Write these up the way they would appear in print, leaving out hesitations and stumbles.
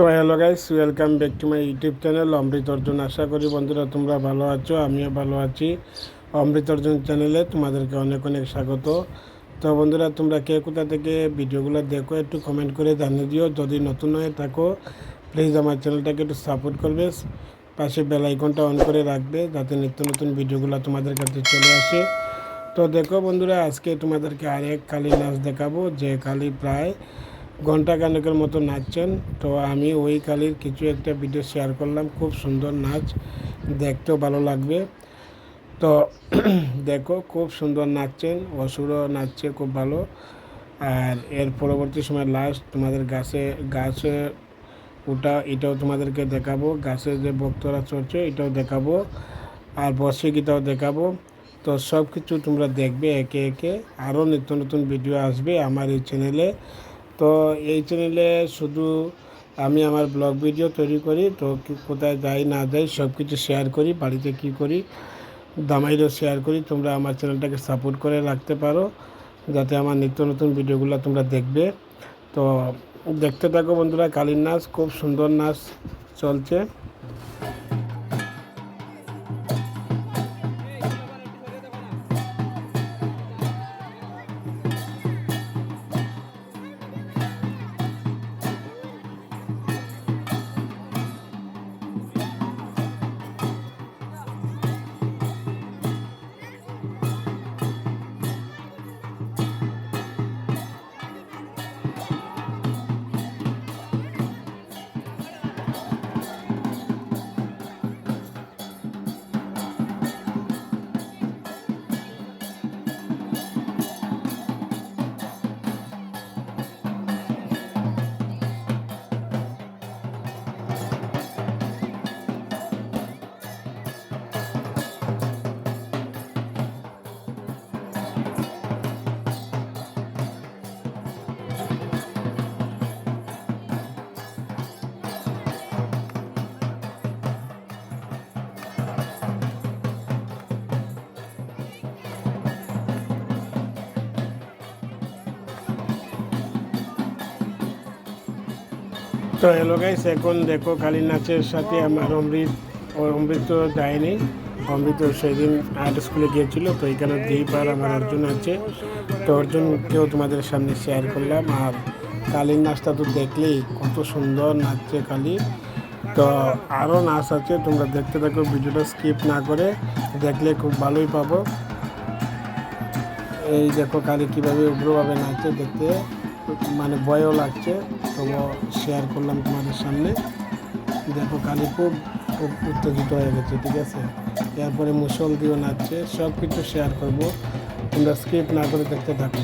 তো hello guys, welcome back to my YouTube channel Amrit Arjun. আশা করি বন্ধুরা তোমরা ভালো আছো, আমিও ভালো আছি। অমৃত অর্জুন চ্যানেলে তোমাদেরকে অনেক অনেক স্বাগত। তো বন্ধুরা, তোমরা কে কোথা থেকে ভিডিওগুলো দেখো একটু কমেন্ট করে জানিয়ে দিও। যদি নতুন হয়ে থাকো প্লিজ আমার চ্যানেলটাকে একটু সাপোর্ট করবে, পাশে বেল আইকনটা অন করে রাখবে যাতে নিত্য নতুন ভিডিওগুলো তোমাদের কাছে চলে আসে। তো দেখো বন্ধুরা, আজকে তোমাদেরকে আরেক কালী নাচ দেখাবো, যে কালী প্রায় ঘন্টা খানেকের মতো নাচছেন। তো আমি ওই কালীর কিছু একটা ভিডিও শেয়ার করলাম, খুব সুন্দর নাচ, দেখতেও ভালো লাগবে। তো দেখো, খুব সুন্দর নাচছেন, অসুরও নাচছে খুব ভালো। আর এর পরবর্তী সময় লাস্ট তোমাদের গাছে ওটা এটাও তোমাদেরকে দেখাবো, গাছে যে ভক্তরা চড়ছে এটাও দেখাবো, আর বর্ষিকীটাও দেখাবো। তো সব কিছু তোমরা দেখবে একে একে। আরও নিত্য নতুন ভিডিও আসবে আমার এই চ্যানেলে। তো এই চ্যানেলে শুধু আমি আমার ব্লগ ভিডিও তৈরি করি, তো কোথায় যাই না যাই সব কিছু শেয়ার করি, বাড়িতে কি করি দামাইরও শেয়ার করি। তোমরা আমার চ্যানেলটাকে সাপোর্ট করে রাখতে পারো যাতে আমার নিত্য নতুন ভিডিওগুলো তোমরা দেখবে। তো দেখতে থাকো বন্ধুরা, কালীর নাচ খুব সুন্দর নাচ চলছে। তো হ্যালো গাইস, এখন দেখো কালী নাচের সাথে আমার অমৃত তো যায়নি। অমৃত সেদিন আর্ট স্কুলে গিয়েছিল, তো এখানে যেইবার আমার অর্জুন আছে, তো অর্জুনকেও তোমাদের সামনে শেয়ার করলাম। আর কালীর নাচটা তো দেখলেই কত সুন্দর নাচছে কালী। তো আরও নাচ আছে, তোমরা দেখতে থাকো, ভিডিওটা স্কিপ না করে দেখলে খুব ভালোই পাবো। এই দেখো কালী কীভাবে উগ্রভাবে নাচছে, দেখতে মানে ভয়ও লাগছে, তবুও শেয়ার করলাম তোমাদের সামনে। দেখো কালী খুব খুব উত্তেজিত হয়ে গেছে, ঠিক আছে। এরপরে মুসল দিয়েও নাচছে, সব কিছু শেয়ার করবো, তোমরা স্কিপ না করে দেখতে থাকো।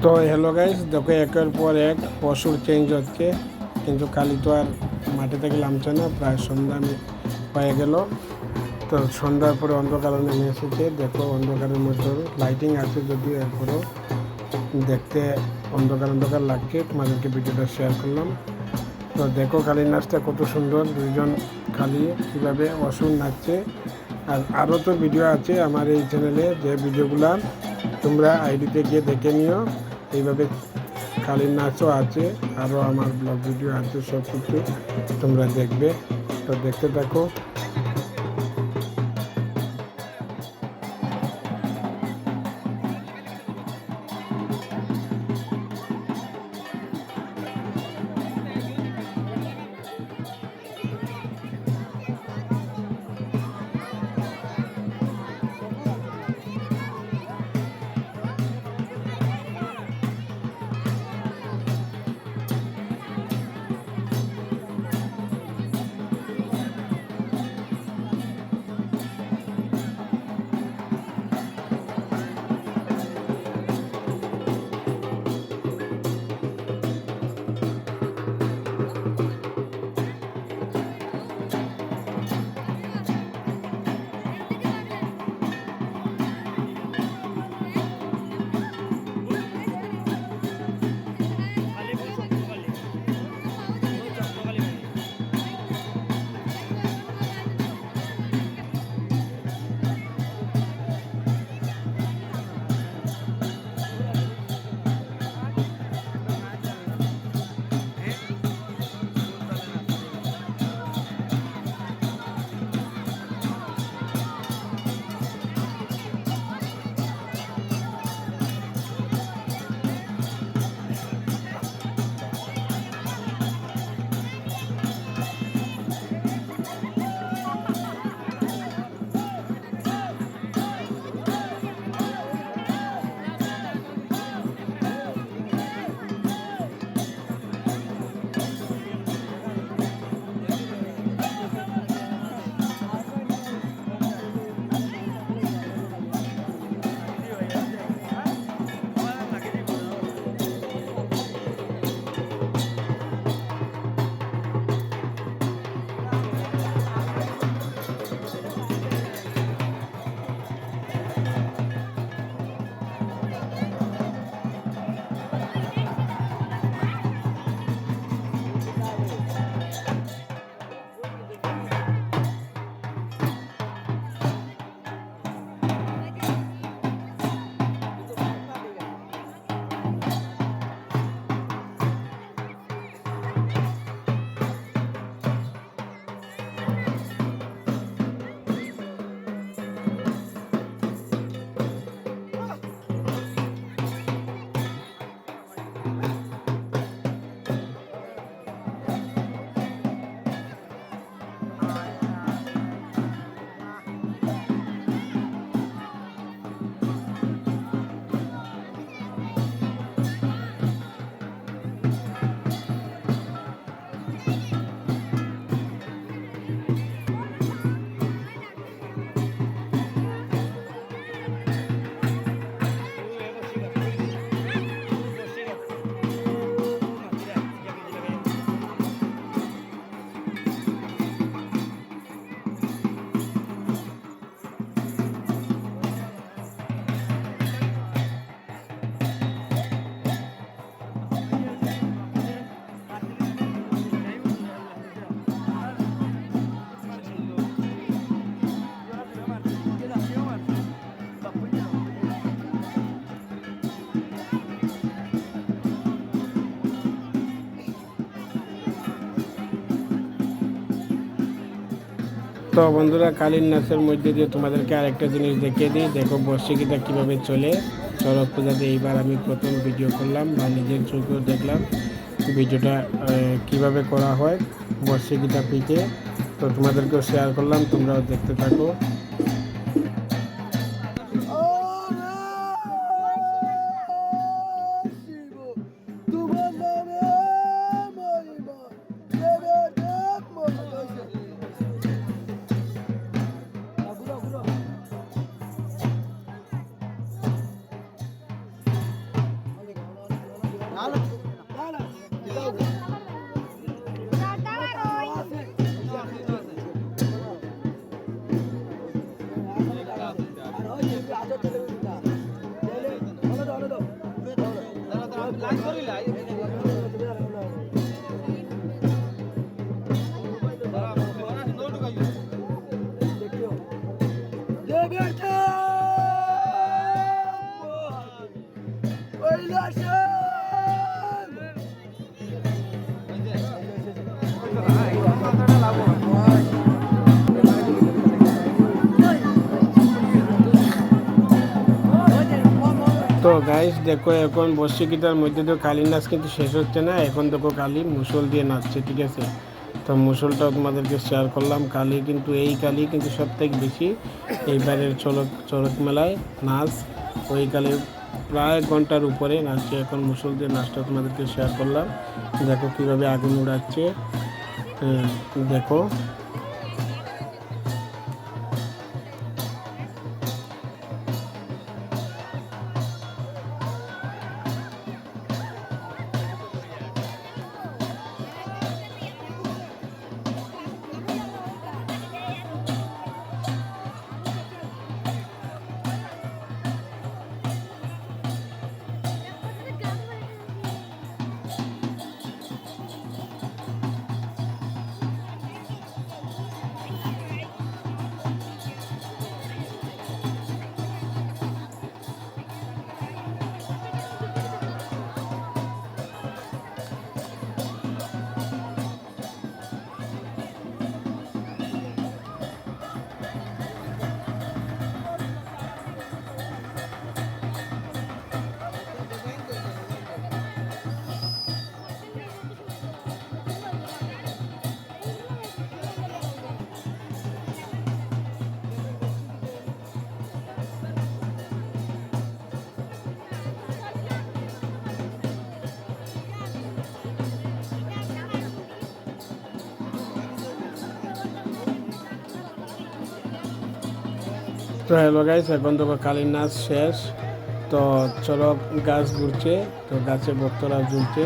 তো হ্যালো গাইস, দেখো একের পর এক পশুর চেঞ্জ হচ্ছে, কিন্তু কালি তো আর মাঠে থেকে নামছে না। প্রায় সন্ধ্যা হয়ে গেল। তো সন্ধ্যার পরে অন্ধকার নেমে এসেছে। দেখো অন্ধকারের মধ্যে লাইটিং আছে যদিও, এরপরেও দেখতে অন্ধকার অন্ধকার লাগছে। তোমাদেরকে ভিডিওটা শেয়ার করলাম। তো দেখো কালীর নাচটা কত সুন্দর, দুইজন কালী কীভাবে অসুর নাচছে। আর আরও তো ভিডিও আছে আমার এই চ্যানেলে, যে ভিডিওগুলো তোমরা আইডিতে গিয়ে দেখে নিও। এইভাবে কালীর নাচও আছে, আরও আমার ব্লগ ভিডিও আছে, সব কিছু তোমরা দেখবে। তো দেখতে থাকো। তো বন্ধুরা, কালীর নাচের মধ্যে দিয়ে তোমাদেরকে আরেকটা জিনিস দেখিয়ে দিই। দেখো বর্ষিকিটা কীভাবে চলে চড়ক পূজাতে। এইবার আমি প্রথম ভিডিও করলাম বা নিজের চোখেও দেখলাম ভিডিওটা কিভাবে করা হয় বর্ষিকিটা পিঠে। তো তোমাদেরকেও শেয়ার করলাম, তোমরাও দেখতে থাকো। তো গাইস দেখো এখন বর্ষিকিটার মধ্যে তো কালী নাচ কিন্তু শেষ হচ্ছে না, এখন দেখো কালী মুসল দিয়ে নাচছে, ঠিক আছে। তো মুসলটাও তোমাদেরকে শেয়ার করলাম। কালী কিন্তু এই কালী কিন্তু সবথেকে বেশি এইবারের চড়ক মেলায় নাচ, ওই কালী প্রায় ঘন্টার উপরে নাচছে। এখন মুসল দিয়ে নাচটা তোমাদেরকে শেয়ার করলাম। দেখো কীভাবে আগুন উড়াচ্ছে, দেখো। তো হ্যালো গাইস, এখন তো কালীর নাচ শেষ। তো চড়ক গাছ ঘুরছে, তো গাছে ভক্তরা ঝুলছে।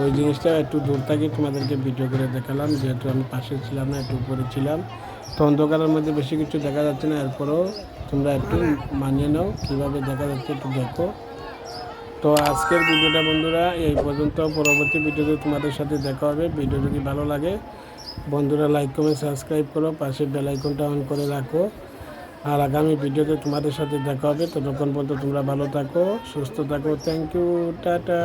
ওই জিনিসটা একটু দূর থেকে তোমাদেরকে ভিডিও করে দেখালাম, যেহেতু আমি পাশে ছিলাম না, একটু উপরে ছিলাম। তো অন্ধকারের মধ্যে বেশি কিছু দেখা যাচ্ছে না, এরপরেও তোমরা একটু মানিয়ে নাও কীভাবে দেখা যাচ্ছে, একটু দেখো। তো আজকের ভিডিওটা বন্ধুরা এই পর্যন্ত। পরবর্তী ভিডিওতে তোমাদের সাথে দেখা হবে। ভিডিও যদি ভালো লাগে বন্ধুরা লাইক কমেন্ট সাবস্ক্রাইব করো, পাশে বেল আইকনটা অন করে রাখো। আর আগামী ভিডিওতে তোমাদের সাথে দেখা হবে। ততক্ষণ পর্যন্ত তোমরা ভালো থাকো, সুস্থ থাকো। Thank you, tata.